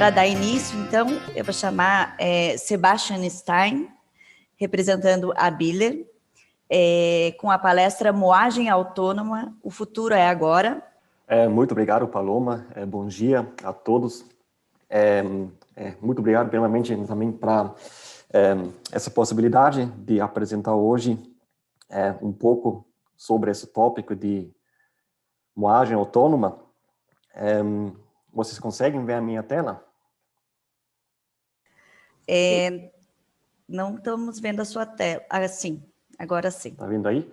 para dar início, então, eu vou chamar Sebastian Stein, representando a Biller, com a palestra Moagem Autônoma, o futuro é agora. Muito obrigado, Paloma. Bom dia a todos. Muito obrigado, primeiramente, também para essa possibilidade de apresentar hoje um pouco sobre esse tópico de moagem autônoma. Vocês conseguem ver a minha tela? Não estamos vendo a sua tela. Ah, sim, agora sim. Está vendo aí?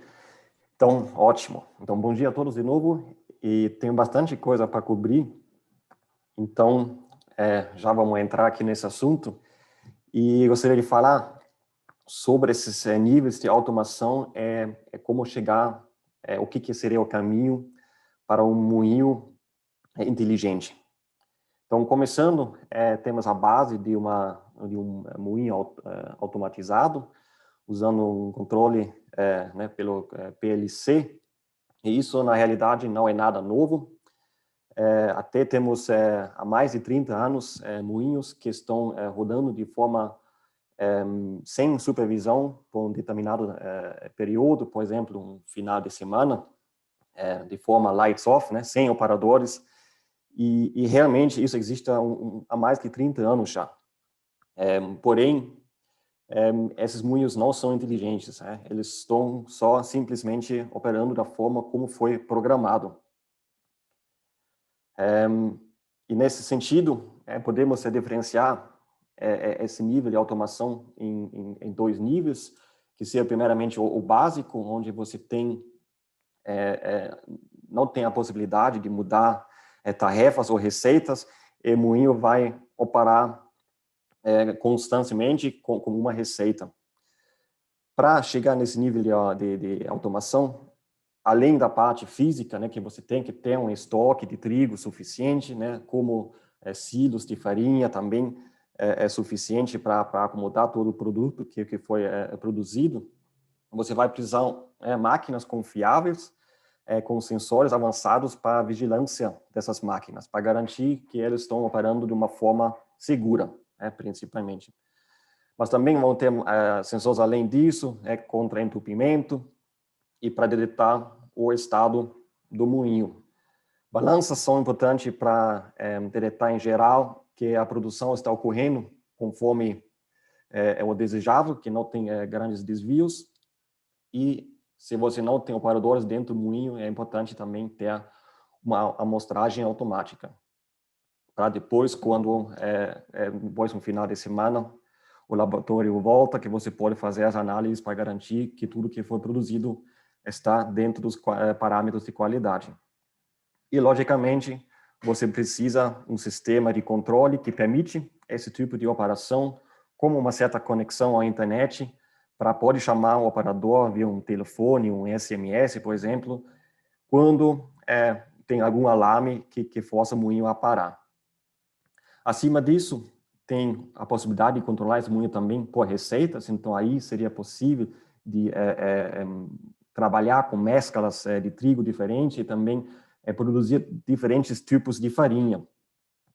Então, ótimo. Então, bom dia a todos de novo. E tenho bastante coisa para cobrir. Então, já vamos entrar aqui nesse assunto. E gostaria de falar sobre esses níveis de automação, como chegar, o que seria o caminho para um moinho inteligente. Então, começando, temos a base de um moinho automatizado, usando um controle pelo PLC, e isso, na realidade, não é nada novo. Até temos, há mais de 30 anos, moinhos que estão rodando de forma sem supervisão por um determinado período, por exemplo, um final de semana, de forma lights off, sem operadores, e realmente isso existe há mais de 30 anos já. Porém, esses moinhos não são inteligentes, eles estão só simplesmente operando da forma como foi programado. E nesse sentido, podemos diferenciar esse nível de automação em dois níveis, que seria primeiramente o básico, onde você não tem a possibilidade de mudar tarefas ou receitas, e o moinho vai operar constantemente com uma receita. Para chegar nesse nível de automação, além da parte física, que você tem que ter um estoque de trigo suficiente, como silos de farinha também é suficiente para acomodar todo o produto que foi produzido, você vai precisar máquinas confiáveis, com sensores avançados para a vigilância dessas máquinas, para garantir que eles estão operando de uma forma segura, principalmente. Mas também vão ter sensores além disso, contra entupimento e para detectar o estado do moinho. Balanças são importantes para detectar em geral que a produção está ocorrendo conforme é o desejável, que não tem grandes desvios. E se você não tem operadores dentro do moinho, é importante também ter uma amostragem automática. Para depois, depois no final de semana, o laboratório volta, que você pode fazer as análises para garantir que tudo que foi produzido está dentro dos parâmetros de qualidade. E, logicamente, você precisa um sistema de controle que permite esse tipo de operação, como uma certa conexão à internet, para poder chamar o operador via um telefone, um SMS, por exemplo, quando tem algum alarme que força o moinho a parar. Acima disso, tem a possibilidade de controlar esse moinho também por receitas, então aí seria possível de trabalhar com mesclas de trigo diferentes e também produzir diferentes tipos de farinha.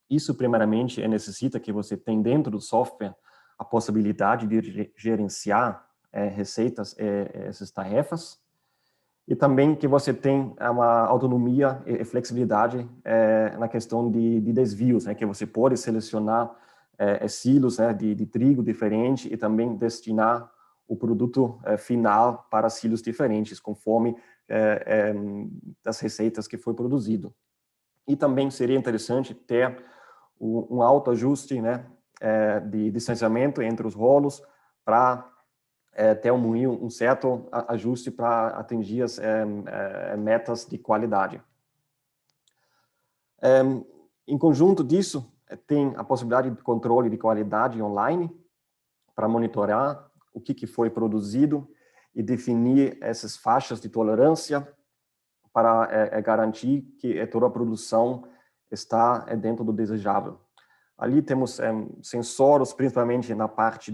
Isso, primeiramente, necessita que você tenha dentro do software a possibilidade de gerenciar receitas, essas tarefas, e também que você tenha uma autonomia e flexibilidade na questão de desvios, que você pode selecionar silos de trigo diferente e também destinar o produto final para silos diferentes, conforme das receitas que foi produzido. E também seria interessante ter um autoajuste de distanciamento entre os rolos para ter um certo ajuste para atingir as metas de qualidade. Em conjunto disso, tem a possibilidade de controle de qualidade online para monitorar o que foi produzido e definir essas faixas de tolerância para garantir que toda a produção está dentro do desejável. Ali temos sensores, principalmente na parte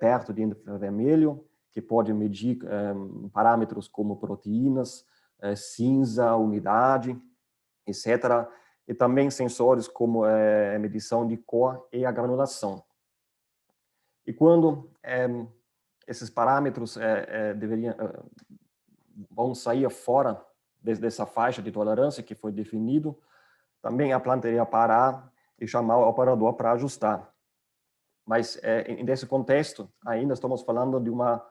perto de infravermelho, que pode medir parâmetros como proteínas, cinza, umidade, etc. e também sensores como medição de cor e a granulação. E quando esses parâmetros vão sair fora dessa faixa de tolerância que foi definido, também a planta iria parar e chamar o operador para ajustar. Mas, nesse contexto, ainda estamos falando de uma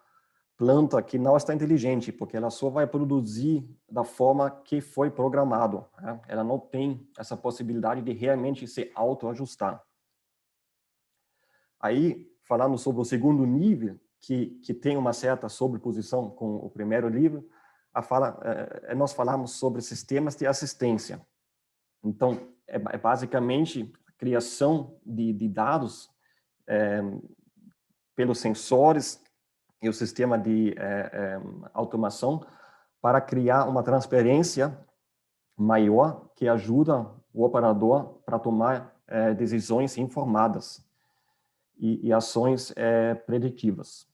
planta que não está inteligente, porque ela só vai produzir da forma que foi programado, né? Ela não tem essa possibilidade de realmente se autoajustar. Aí, falando sobre o segundo nível, que tem uma certa sobreposição com o primeiro nível, nós falamos sobre sistemas de assistência. Então, basicamente a criação de dados pelos sensores e o sistema de automação para criar uma transparência maior que ajuda o operador para tomar decisões informadas e ações preditivas.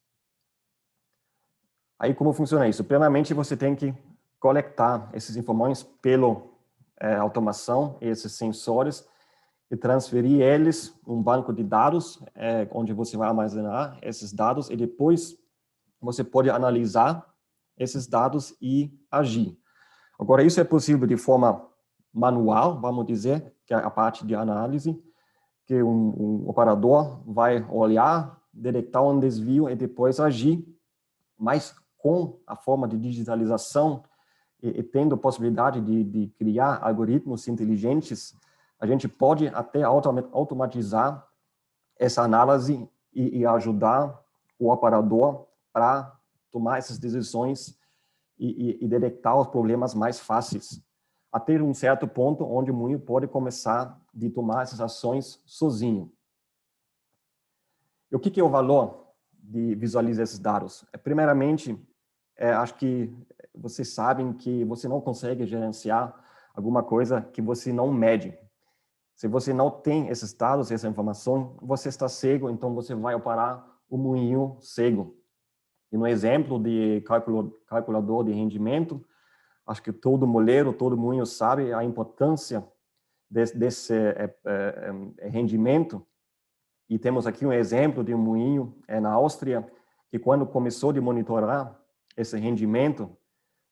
Aí, como funciona isso? Primeiramente, você tem que coletar essas informações pela automação, esses sensores, e transferir eles um banco de dados, onde você vai armazenar esses dados, e depois você pode analisar esses dados e agir. Agora, isso é possível de forma manual, vamos dizer, que é a parte de análise, que um operador vai olhar, detectar um desvio e depois agir, mas com a forma de digitalização e tendo a possibilidade de criar algoritmos inteligentes, a gente pode até automatizar essa análise e ajudar o operador para tomar essas decisões e detectar os problemas mais fáceis, até um certo ponto onde o moinho pode começar a tomar essas ações sozinho. E o que é o valor de visualizar esses dados? Primeiramente, acho que vocês sabem que você não consegue gerenciar alguma coisa que você não mede. Se você não tem esses dados, essa informação, você está cego, então você vai operar o moinho cego. E no exemplo de calculador de rendimento, acho que todo moleiro, todo moinho sabe a importância desse rendimento. E temos aqui um exemplo de um moinho na Áustria, que quando começou a monitorar esse rendimento,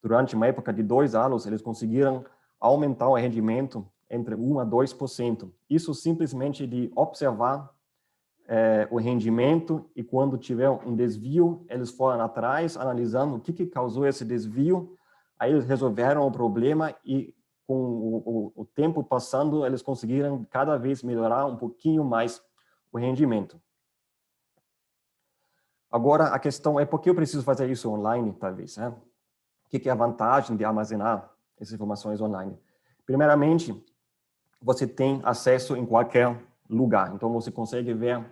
durante uma época de 2 anos, eles conseguiram aumentar o rendimento entre 1% a 2%. Isso simplesmente de observar o rendimento, e quando tiver um desvio, eles foram atrás, analisando o que causou esse desvio, aí eles resolveram o problema e com o tempo passando, eles conseguiram cada vez melhorar um pouquinho mais o rendimento. Agora, a questão é por que eu preciso fazer isso online, talvez, né? O que é a vantagem de armazenar essas informações online? Primeiramente, você tem acesso em qualquer lugar. Então, você consegue ver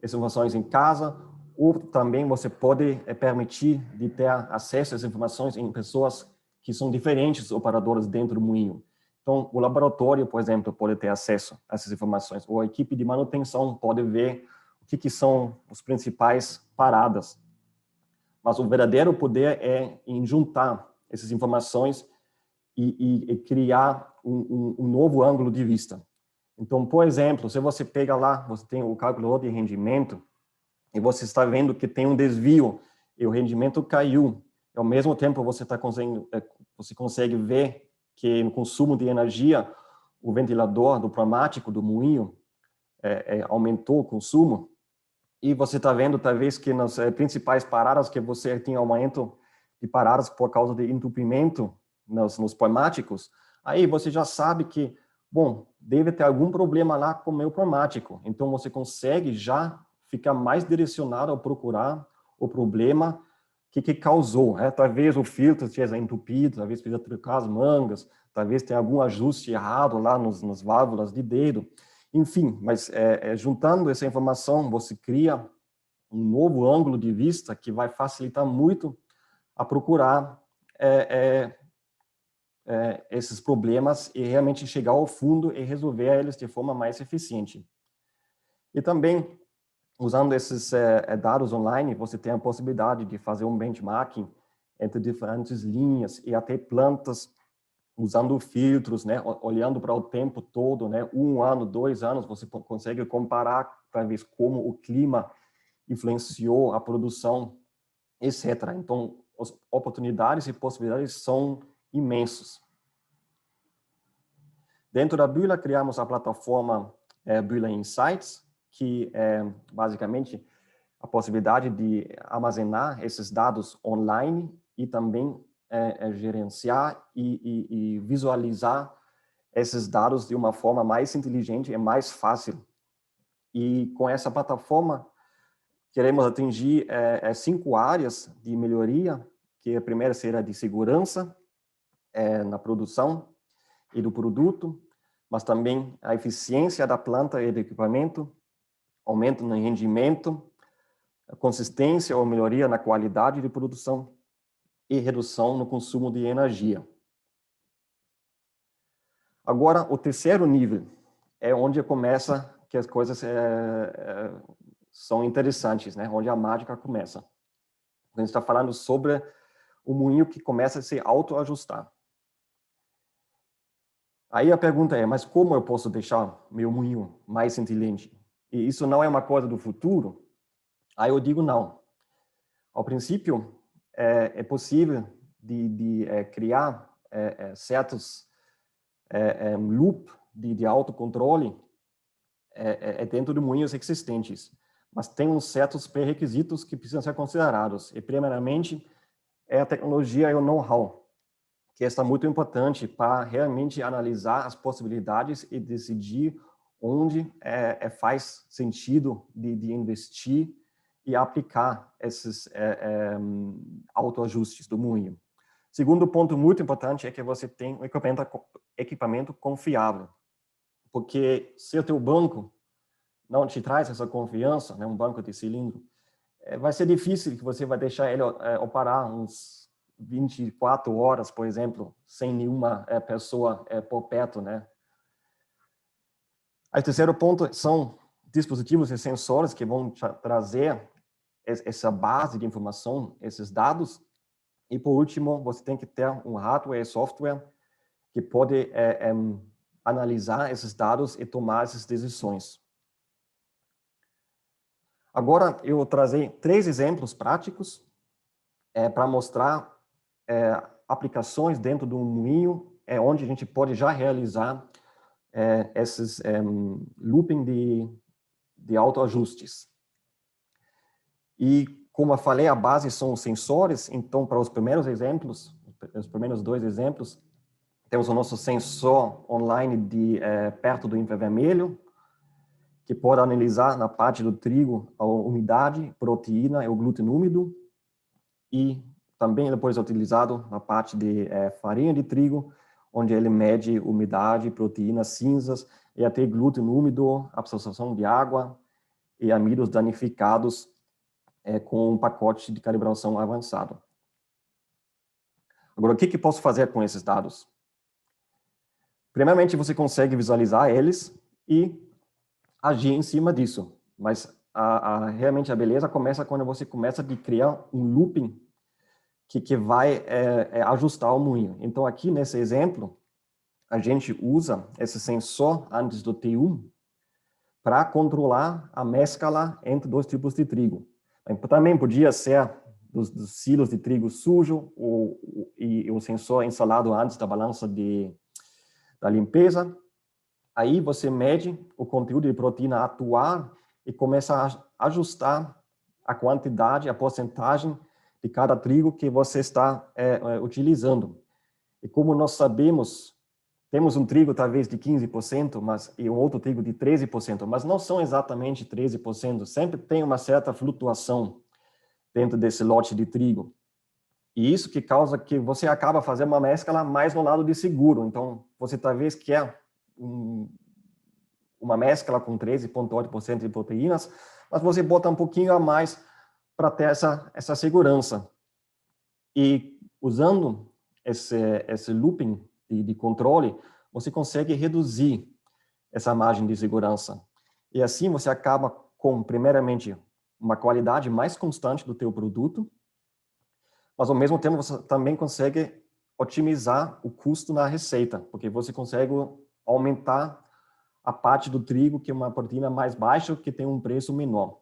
essas informações em casa, ou também você pode permitir de ter acesso a essas informações em pessoas que são diferentes operadoras dentro do moinho. Então, o laboratório, por exemplo, pode ter acesso a essas informações, ou a equipe de manutenção pode ver o que são as principais paradas. Mas o verdadeiro poder é em juntar essas informações e criar um novo ângulo de vista. Então, por exemplo, se você pega lá, você tem o calculador de rendimento, e você está vendo que tem um desvio, e o rendimento caiu, e ao mesmo tempo você consegue ver que no consumo de energia, o ventilador do pneumático, do moinho, aumentou o consumo, e você está vendo, talvez, que nas principais paradas que você tem aumento de paradas por causa de entupimento nos pneumáticos, aí você já sabe que, bom, deve ter algum problema lá com o meu pneumático. Então, você consegue já ficar mais direcionado a procurar o problema que causou. Talvez o filtro esteja entupido, talvez precisa trocar as mangas, talvez tenha algum ajuste errado lá nas válvulas de dedo. Enfim, mas juntando essa informação, você cria um novo ângulo de vista que vai facilitar muito a procurar esses problemas e realmente chegar ao fundo e resolver eles de forma mais eficiente. E também, usando esses dados online, você tem a possibilidade de fazer um benchmarking entre diferentes linhas e até plantas usando filtros, né, olhando para o tempo todo, né, 1 ano, 2 anos, você consegue comparar para ver como o clima influenciou a produção, etc. Então, as oportunidades e possibilidades são imensos. Dentro da Bühler, criamos a plataforma Bühler Insights, que é basicamente a possibilidade de armazenar esses dados online e também gerenciar e visualizar esses dados de uma forma mais inteligente e mais fácil. E com essa plataforma, queremos atingir 5 áreas de melhoria, que a primeira será de segurança na produção e do produto, mas também a eficiência da planta e do equipamento, aumento no rendimento, a consistência ou melhoria na qualidade de produção e redução no consumo de energia. Agora, o terceiro nível é onde começa que as coisas são interessantes, né? Onde a mágica começa. A gente está falando sobre o moinho que começa a se autoajustar. Aí a pergunta é, mas como eu posso deixar meu moinho mais inteligente? E isso não é uma coisa do futuro? Aí eu digo não. Ao princípio, é possível de criar certos loop de autocontrole dentro de moinhos existentes, mas tem uns certos pré-requisitos que precisam ser considerados. E, primeiramente, é a tecnologia e o know-how, que está muito importante para realmente analisar as possibilidades e decidir onde faz sentido de investir e aplicar esses autoajustes do moinho. Segundo ponto muito importante é que você tem um equipamento confiável, porque se o teu banco não te traz essa confiança, né, um banco de cilindro, vai ser difícil que você vai deixar ele operar uns 24 horas, por exemplo, sem nenhuma pessoa por perto, né? Aí, o terceiro ponto são dispositivos e sensores que vão trazer essa base de informação, esses dados. E, por último, você tem que ter um hardware e software que pode analisar esses dados e tomar essas decisões. Agora, eu vou trazer 3 exemplos práticos para mostrar aplicações dentro do moinho, onde a gente pode já realizar esses looping de autoajustes. E, como eu falei, a base são os sensores. Então, para os primeiros exemplos, os primeiros 2 exemplos, temos o nosso sensor online perto do infravermelho, que pode analisar na parte do trigo a umidade, proteína e o glúten úmido. E também depois é utilizado na parte de farinha de trigo, onde ele mede umidade, proteínas, cinzas e até glúten úmido, absorção de água e amidos danificados com um pacote de calibração avançado. Agora, o que posso fazer com esses dados? Primeiramente, você consegue visualizar eles e agir em cima disso. Mas realmente a beleza começa quando você começa a criar um looping que vai ajustar o moinho. Então, aqui nesse exemplo, a gente usa esse sensor antes do T1 para controlar a mescla entre 2 tipos de trigo. Também podia ser dos silos de trigo sujo e o sensor instalado antes da balança da limpeza. Aí você mede o conteúdo de proteína atuar e começa a ajustar a quantidade, a porcentagem de cada trigo que você está utilizando. E como nós sabemos, temos um trigo talvez de 15% e um outro trigo de 13%, mas não são exatamente 13%, sempre tem uma certa flutuação dentro desse lote de trigo. E isso que causa que você acaba fazendo uma mescla mais no lado de seguro. Então, você talvez quer uma mescla com 13,8% de proteínas, mas você bota um pouquinho a mais para ter essa segurança. E usando esse looping de controle, você consegue reduzir essa margem de segurança. E assim você acaba com, primeiramente, uma qualidade mais constante do teu produto, mas ao mesmo tempo você também consegue otimizar o custo na receita, porque você consegue aumentar a parte do trigo, que é uma proteína mais baixa, que tem um preço menor.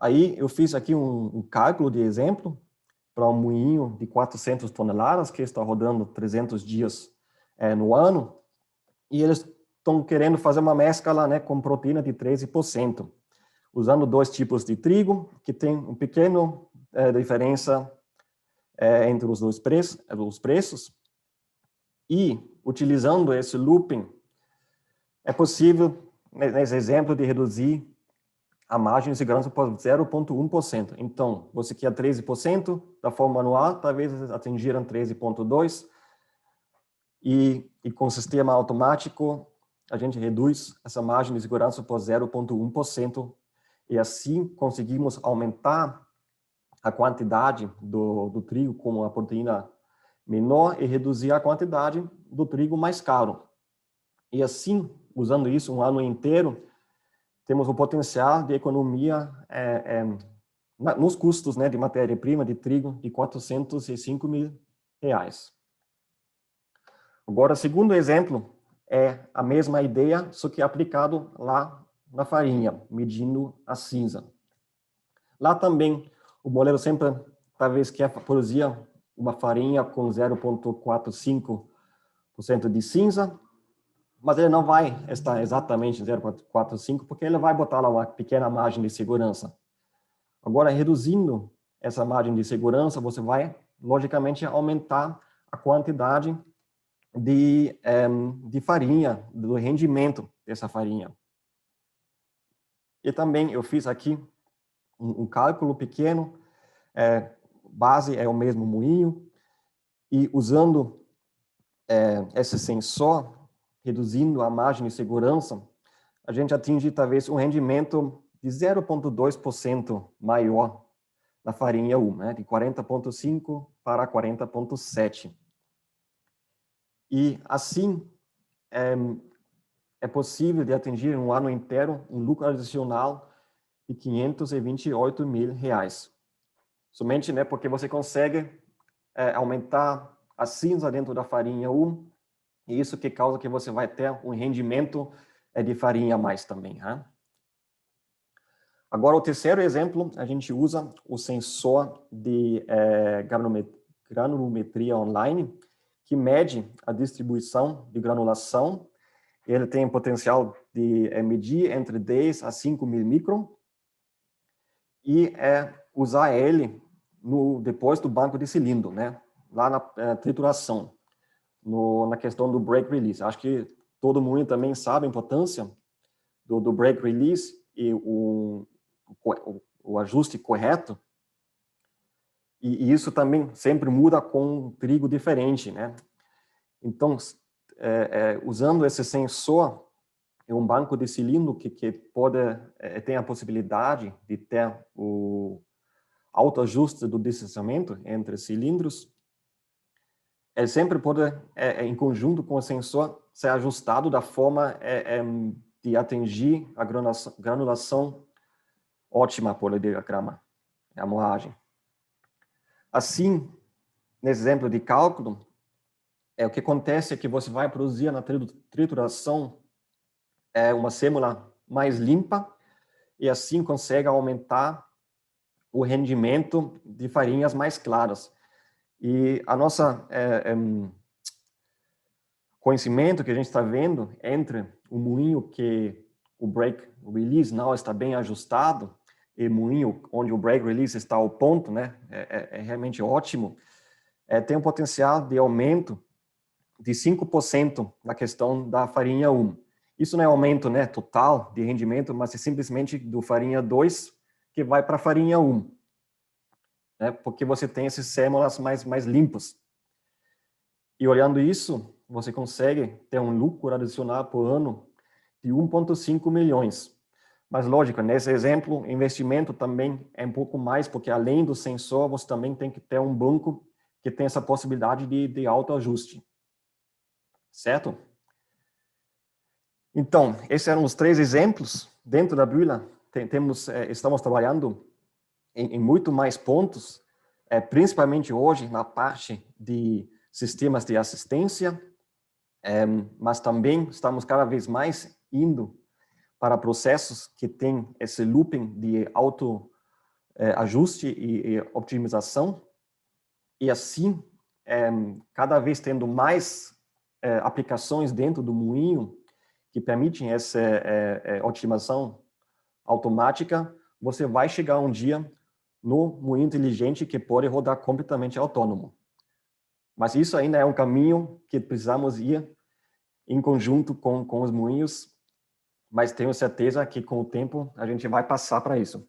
Aí eu fiz aqui um cálculo de exemplo para um moinho de 400 toneladas, que está rodando 300 dias no ano, e eles estão querendo fazer uma mescla, né, com proteína de 13%, usando 2 tipos de trigo, que tem um pequeno diferença entre os dois preços, e utilizando esse looping, é possível, nesse exemplo, de reduzir a margem de segurança por 0,1%. Então, você quer 13%, da forma manual, talvez atingiram 13,2%, e com o sistema automático, a gente reduz essa margem de segurança por 0,1%, e assim conseguimos aumentar a quantidade do trigo com a proteína menor e reduzir a quantidade do trigo mais caro. E assim, usando isso um ano inteiro, temos o potencial de economia nos custos, né, de matéria-prima de trigo de R$405 mil. Agora, o segundo exemplo é a mesma ideia, só que aplicado lá na farinha, medindo a cinza. Lá também, o moleiro sempre, talvez, quer produzir uma farinha com 0,45% de cinza, mas ele não vai estar exatamente 0,45, porque ele vai botar lá uma pequena margem de segurança. Agora, reduzindo essa margem de segurança, você vai, logicamente, aumentar a quantidade de farinha, do rendimento dessa farinha. E também eu fiz aqui um cálculo pequeno, base é o mesmo moinho, e usando esse sensor, reduzindo a margem de segurança, a gente atinge talvez um rendimento de 0,2% maior na farinha 1, né, de 40,5 para 40,7. E assim é possível de atingir um ano inteiro um lucro adicional de R$528 mil. Somente, né, porque você consegue aumentar a cinza dentro da farinha 1, e isso que causa que você vai ter um rendimento de farinha a mais também. Hein? Agora, o terceiro exemplo, a gente usa o sensor de granulometria online, que mede a distribuição de granulação. Ele tem potencial de medir entre 10 a 5 mil micron, e usar ele depois do banco de cilindro, né? Lá na trituração, na questão do break release. Acho que todo mundo também sabe a importância do break release e o ajuste correto. E isso também sempre muda com um trigo diferente, né? Então, usando esse sensor, é um banco de cilindro que tem a possibilidade de ter o autoajuste do distanciamento entre cilindros. Ele sempre pode, em conjunto com o sensor, ser ajustado da forma de atingir a granulação ótima por diagrama, a moagem. Assim, nesse exemplo de cálculo, o que acontece é que você vai produzir na trituração uma sêmula mais limpa, e assim consegue aumentar o rendimento de farinhas mais claras. E a nossa conhecimento que a gente está vendo entre o moinho que o break release não está bem ajustado e o moinho onde o break release está ao ponto, né, é realmente ótimo, tem um potencial de aumento de 5% na questão da farinha 1. Isso não é aumento, né, total de rendimento, mas é simplesmente do farinha 2 que vai para a farinha 1. Né, porque você tem esses sêmolas mais limpos. E olhando isso, você consegue ter um lucro adicional por ano de 1,5 milhões. Mas, lógico, nesse exemplo, investimento também é um pouco mais, porque além do sensor, você também tem que ter um banco que tem essa possibilidade de autoajuste. Certo? Então, esses eram os 3 exemplos. Dentro da Brühler, estamos trabalhando em muito mais pontos. principalmente hoje na parte de sistemas de assistência, mas também estamos cada vez mais indo para processos que têm esse looping de autoajuste e otimização, e assim, cada vez tendo mais aplicações dentro do moinho que permitem essa otimização automática, você vai chegar um dia no moinho inteligente que pode rodar completamente autônomo. Mas isso ainda é um caminho que precisamos ir em conjunto com os moinhos, mas tenho certeza que com o tempo a gente vai passar para isso.